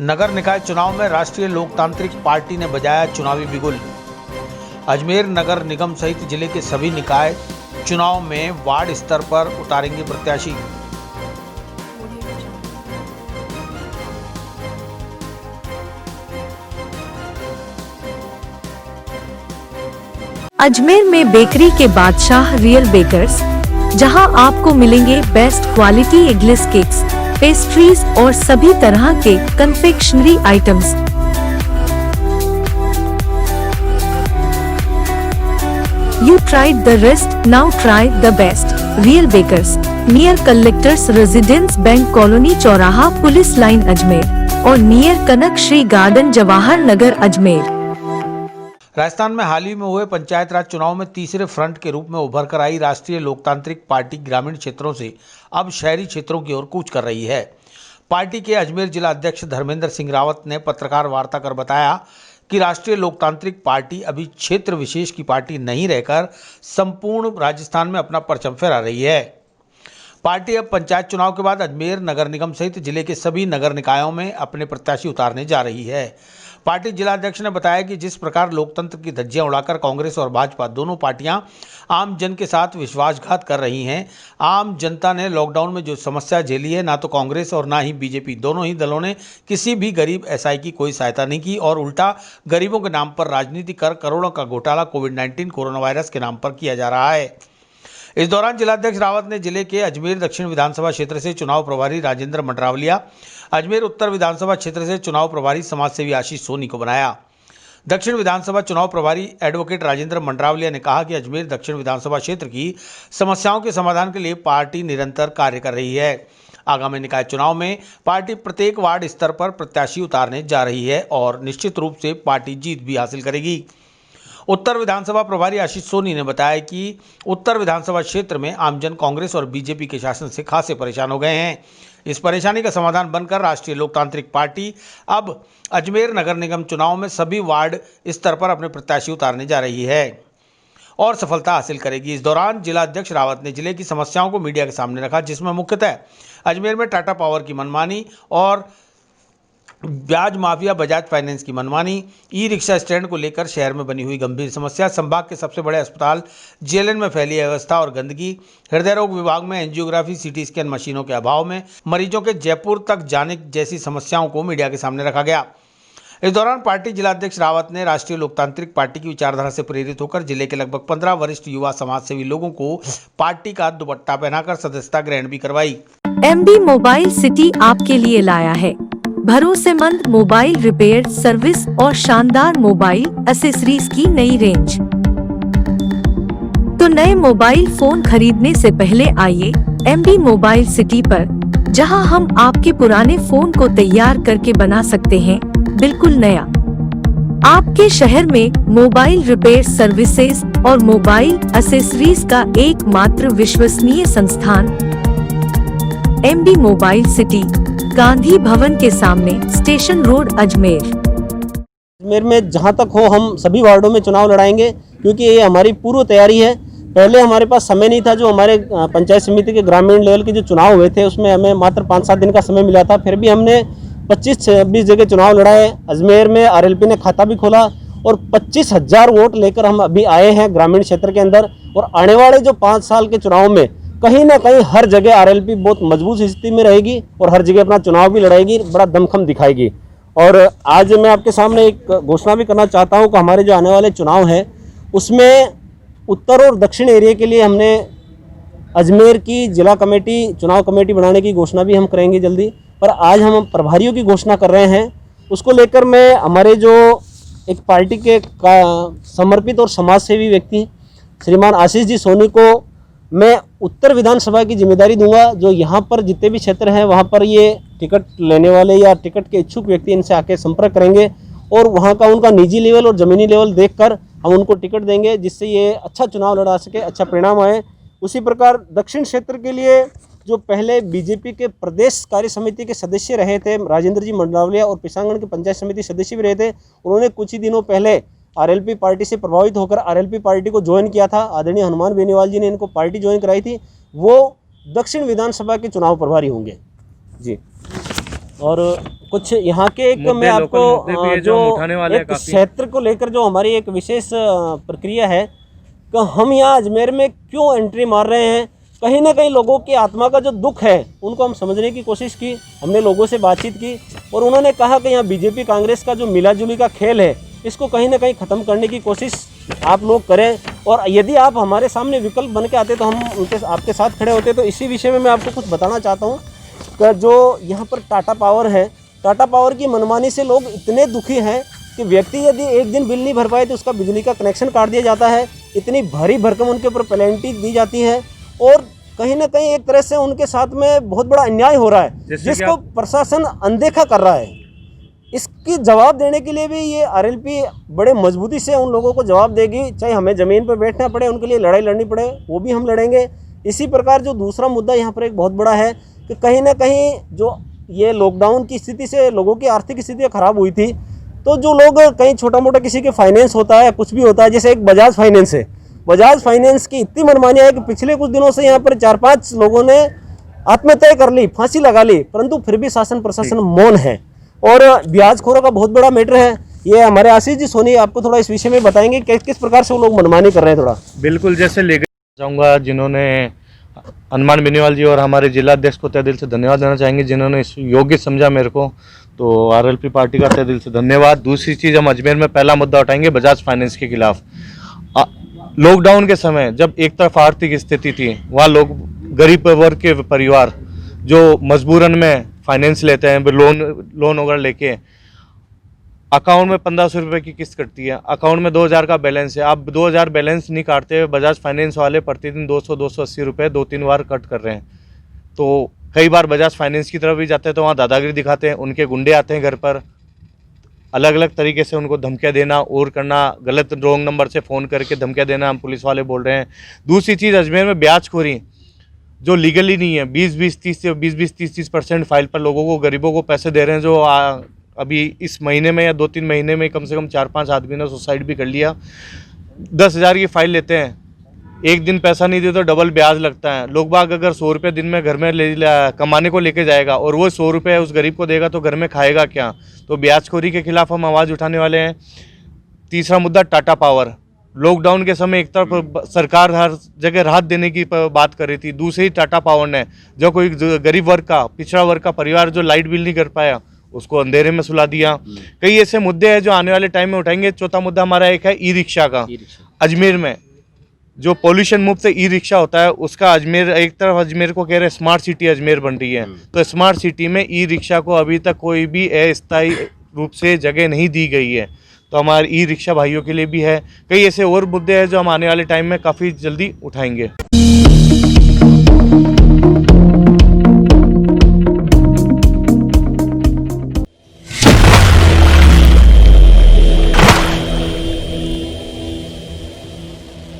नगर निकाय चुनाव में राष्ट्रीय लोकतांत्रिक पार्टी ने बजाया चुनावी बिगुल। अजमेर नगर निगम सहित जिले के सभी निकाय चुनाव में वार्ड स्तर पर उतारेंगे प्रत्याशी। अजमेर में बेकरी के बादशाह रियल बेकर्स, जहां आपको मिलेंगे best quality eggless cakes, pastries और सभी तरह के confectionery items. You tried the rest, now try the best. Real Bakers, near Collectors Residence Bank Colony चौराहा पुलिस लाइन अजमेर और नियर कनक श्री गार्डन जवाहर नगर अजमेर। राजस्थान में हाल ही में हुए पंचायत राज चुनाव में तीसरे फ्रंट के रूप में उभर कर आई राष्ट्रीय लोकतांत्रिक पार्टी ग्रामीण क्षेत्रों से अब शहरी क्षेत्रों की ओर कूच कर रही है। पार्टी के अजमेर जिला अध्यक्ष धर्मेंद्र सिंह रावत ने पत्रकार वार्ता कर बताया कि राष्ट्रीय लोकतांत्रिक पार्टी अभी क्षेत्र विशेष की पार्टी नहीं रहकर संपूर्ण राजस्थान में अपना परचम फहरा रही है। पार्टी अब पंचायत चुनाव के बाद अजमेर नगर निगम सहित जिले के सभी नगर निकायों में अपने प्रत्याशी उतारने जा रही है। पार्टी जिलाध्यक्ष ने बताया कि जिस प्रकार लोकतंत्र की धज्जियां उड़ाकर कांग्रेस और भाजपा दोनों पार्टियां आम जन के साथ विश्वासघात कर रही हैं। आम जनता ने लॉकडाउन में जो समस्या झेली है, ना तो कांग्रेस और ना ही बीजेपी दोनों ही दलों ने किसी भी गरीब एसआई की कोई सहायता नहीं की और उल्टा गरीबों के नाम पर राजनीति कर करोड़ों का घोटाला कोविड-19 कोरोना वायरस के नाम पर किया जा रहा है। इस दौरान जिलाध्यक्ष रावत ने जिले के अजमेर दक्षिण विधानसभा क्षेत्र से चुनाव प्रभारी राजेंद्र मंडरावलिया, अजमेर उत्तर विधानसभा क्षेत्र से चुनाव प्रभारी समाजसेवी आशीष सोनी को बनाया। दक्षिण विधानसभा चुनाव प्रभारी एडवोकेट राजेंद्र मंडरावलिया ने कहा कि अजमेर दक्षिण विधानसभा क्षेत्र की समस्याओं के समाधान के लिए पार्टी निरंतर कार्य कर रही है। आगामी निकाय चुनाव में पार्टी प्रत्येक वार्ड स्तर पर प्रत्याशी उतारने जा रही है और निश्चित रूप से पार्टी जीत भी हासिल करेगी। उत्तर विधानसभा प्रभारी आशीष सोनी ने बताया कि उत्तर विधानसभा क्षेत्र में आमजन कांग्रेस और बीजेपी के शासन से खासे परेशान हो गए हैं। इस परेशानी का समाधान बनकर राष्ट्रीय लोकतांत्रिक पार्टी अब अजमेर नगर निगम चुनाव में सभी वार्ड स्तर पर अपने प्रत्याशी उतारने जा रही है और सफलता हासिल करेगी। इस दौरान जिला अध्यक्ष रावत ने जिले की समस्याओं को मीडिया के सामने रखा, जिसमें मुख्यतः अजमेर में टाटा पावर की मनमानी और ब्याज माफिया बजाज फाइनेंस की मनमानी, ई रिक्शा स्टैंड को लेकर शहर में बनी हुई गंभीर समस्या, संभाग के सबसे बड़े अस्पताल जेएलएन में फैली अव्यवस्था और गंदगी, हृदय रोग विभाग में एंजियोग्राफी सीटी स्कैन मशीनों के अभाव में मरीजों के जयपुर तक जाने जैसी समस्याओं को मीडिया के सामने रखा गया। इस दौरान पार्टी जिलाध्यक्ष रावत ने राष्ट्रीय लोकतांत्रिक पार्टी की विचारधारा से प्रेरित होकर जिले के लगभग 15 वरिष्ठ युवा समाजसेवी लोगों को पार्टी का दुपट्टा पहनाकर सदस्यता ग्रहण भी करवाई। एमबी मोबाइल सिटी आपके लिए लाया है भरोसेमंद मोबाइल रिपेयर सर्विस और शानदार मोबाइल एक्सेसरीज की नई रेंज। तो नए मोबाइल फोन खरीदने से पहले आइए एमबी मोबाइल सिटी पर, जहां हम आपके पुराने फोन को तैयार करके बना सकते हैं बिल्कुल नया। आपके शहर में मोबाइल रिपेयर सर्विसेज और मोबाइल एक्सेसरीज का एकमात्र विश्वसनीय संस्थान MB mobile city, Gandhi Bhavan के सामने, स्टेशन रोड, अजमेर। अजमेर में जहां तक हो हम सभी वार्डों में चुनाव लड़ाएंगे, क्योंकि ये हमारी पूर्व तैयारी है। पहले हमारे पास समय नहीं था। जो हमारे पंचायत समिति के ग्रामीण लेवल के जो चुनाव हुए थे उसमें हमें मात्र 5-7 दिन का समय मिला था, फिर भी हमने 25-26 जगह चुनाव लड़ाए। अजमेर में आरएलपी ने खाता भी खोला और 25,000 वोट लेकर हम अभी आए हैं ग्रामीण क्षेत्र के अंदर। और आने वाले जो 5 साल के चुनाव में कहीं ना कहीं हर जगह आरएलपी बहुत मजबूत स्थिति में रहेगी और हर जगह अपना चुनाव भी लड़ाएगी, बड़ा दमखम दिखाएगी। और आज मैं आपके सामने एक घोषणा भी करना चाहता हूं कि हमारे जो आने वाले चुनाव हैं उसमें उत्तर और दक्षिण एरिया के लिए हमने अजमेर की जिला कमेटी, चुनाव कमेटी बनाने की घोषणा भी हम करेंगे जल्दी। पर आज हम प्रभारियों की घोषणा कर रहे हैं। उसको लेकर मैं हमारे जो एक पार्टी के समर्पित और समाजसेवी व्यक्ति श्रीमान आशीष जी सोनी को मैं उत्तर विधानसभा की जिम्मेदारी दूंगा। जो यहाँ पर जितने भी क्षेत्र हैं वहाँ पर ये टिकट लेने वाले या टिकट के इच्छुक व्यक्ति इनसे आके संपर्क करेंगे और वहाँ का उनका निजी लेवल और ज़मीनी लेवल देखकर हम उनको टिकट देंगे, जिससे ये अच्छा चुनाव लड़ा सके, अच्छा परिणाम आए। उसी प्रकार दक्षिण क्षेत्र के लिए जो पहले बीजेपी के प्रदेश कार्य समिति के सदस्य रहे थे राजेंद्र जी मंडरावलिया और पिसांगण के पंचायत समिति सदस्य भी रहे थे, उन्होंने कुछ ही दिनों पहले आरएलपी पार्टी से प्रभावित होकर आरएलपी पार्टी को ज्वाइन किया था। आदरणीय हनुमान बेनीवाल जी ने इनको पार्टी ज्वाइन कराई थी। वो दक्षिण विधानसभा के चुनाव प्रभारी होंगे जी। और कुछ यहाँ के एक मुद्दे, मैं आपको लोकल मुद्दे भी है जो हम उठाने वाले हैं एक काफी। क्षेत्र को लेकर जो हमारी एक विशेष प्रक्रिया है कि हम यहाँ अजमेर में क्यों एंट्री मार रहे हैं। कहीं ना कहीं लोगों की आत्मा का जो दुख है उनको हम समझने की कोशिश की। हमने लोगों से बातचीत की और उन्होंने कहा कि यहाँ बीजेपी कांग्रेस का जो मिलाजुली का खेल है इसको कहीं ना कहीं ख़त्म करने की कोशिश आप लोग करें, और यदि आप हमारे सामने विकल्प बन के आते तो हम उनके आपके साथ खड़े होते। तो इसी विषय में मैं आपको कुछ बताना चाहता हूँ कि जो यहाँ पर टाटा पावर है, टाटा पावर की मनमानी से लोग इतने दुखी हैं कि व्यक्ति यदि एक दिन बिल नहीं भर पाए तो उसका बिजली का कनेक्शन काट दिया जाता है। इतनी भारी भरकम उनके ऊपर पेनल्टी दी जाती है और कहीं ना कहीं एक तरह से उनके साथ में बहुत बड़ा अन्याय हो रहा है जिसको प्रशासन अनदेखा कर रहा है। इसकी जवाब देने के लिए भी ये आरएलपी बड़े मजबूती से उन लोगों को जवाब देगी, चाहे हमें ज़मीन पर बैठना पड़े, उनके लिए लड़ाई लड़नी पड़े, वो भी हम लड़ेंगे। इसी प्रकार जो दूसरा मुद्दा यहाँ पर एक बहुत बड़ा है कि कहीं ना कहीं जो ये लॉकडाउन की स्थिति से लोगों की आर्थिक स्थिति खराब हुई थी, तो जो लोग कहीं छोटा मोटा किसी के फाइनेंस होता है, कुछ भी होता है, जैसे एक बजाज फाइनेंस है, बजाज फाइनेंस की इतनी मनमानी है कि पिछले कुछ दिनों से यहाँ पर 4-5 लोगों ने आत्महत्या कर ली, फांसी लगा ली, परंतु फिर भी शासन प्रशासन मौन है। और ब्याजखोरों का बहुत बड़ा मैटर है ये। हमारे आशीष जी सोनी आपको थोड़ा इस विषय में बताएंगे कि किस प्रकार से वो लोग मनमानी कर रहे हैं। थोड़ा बिल्कुल, जैसे लेकर जाऊँगा, जिन्होंने हनुमान बेनीवाल जी और हमारे जिला अध्यक्ष को तहे दिल से धन्यवाद देना चाहेंगे जिन्होंने इस योग्य समझा मेरे को, तो आरएलपी पार्टी का तहे दिल से धन्यवाद। दूसरी चीज़, हम अजमेर में पहला मुद्दा उठाएंगे बजाज फाइनेंस के खिलाफ। लॉकडाउन के समय जब एक तरफ आर्थिक स्थिति थी, वहाँ लोग गरीब वर्ग के परिवार जो मजबूरन में फाइनेंस लेते हैं, लोन वगैरह लेके अकाउंट में 1500 रुपये की किस्त कटती है, अकाउंट में 2000 का बैलेंस है। आप 2000 बैलेंस नहीं काटते हुए बजाज फाइनेंस वाले प्रतिदिन 200-280 रुपये 2-3 बार कट कर रहे हैं। तो कई बार बजाज फाइनेंस की तरफ भी जाते हैं तो वहाँ दादागिरी दिखाते हैं, उनके गुंडे आते हैं घर पर, अलग अलग तरीके से उनको धमकियाँ देना और करना, गलत रॉन्ग नंबर से फ़ोन करके धमकियाँ देना, हम पुलिस वाले बोल रहे हैं। दूसरी चीज़, अजमेर में ब्याजखोरी जो लीगली नहीं है, 20-30% फाइल पर लोगों को, गरीबों को पैसे दे रहे हैं, जो अभी इस महीने में या 2-3 महीने में कम से कम 4-5 आदमी ने सुसाइड भी कर लिया। 10,000 की फाइल लेते हैं, एक दिन पैसा नहीं दे तो डबल ब्याज लगता है। लोग बाग अगर 100 रुपये दिन में घर में कमाने को लेके जाएगा और वो 100 रुपये उस गरीब को देगा तो घर में खाएगा क्या। तो ब्याजखोरी के खिलाफ हम आवाज़ उठाने वाले हैं। तीसरा मुद्दा, टाटा पावर। लॉकडाउन के समय एक तरफ सरकार हर जगह राहत देने की बात कर रही थी, दूसरी टाटा पावर ने जो कोई गरीब वर्ग का, पिछड़ा वर्ग का परिवार जो लाइट बिल नहीं कर पाया उसको अंधेरे में सुला दिया। कई ऐसे मुद्दे हैं जो आने वाले टाइम में उठाएंगे। चौथा मुद्दा हमारा एक है ई रिक्शा का। अजमेर में जो पॉल्यूशन मुक्त ई रिक्शा होता है उसका अजमेर, एक तरफ अजमेर को कह रहे हैं स्मार्ट सिटी अजमेर बन रही है, तो स्मार्ट सिटी में ई रिक्शा को अभी तक कोई भी अस्थायी रूप से जगह नहीं दी गई है। तो हमारे ई रिक्शा भाइयों के लिए भी है। कई ऐसे और मुद्दे हैं जो हम आने वाले टाइम में काफ़ी जल्दी उठाएंगे।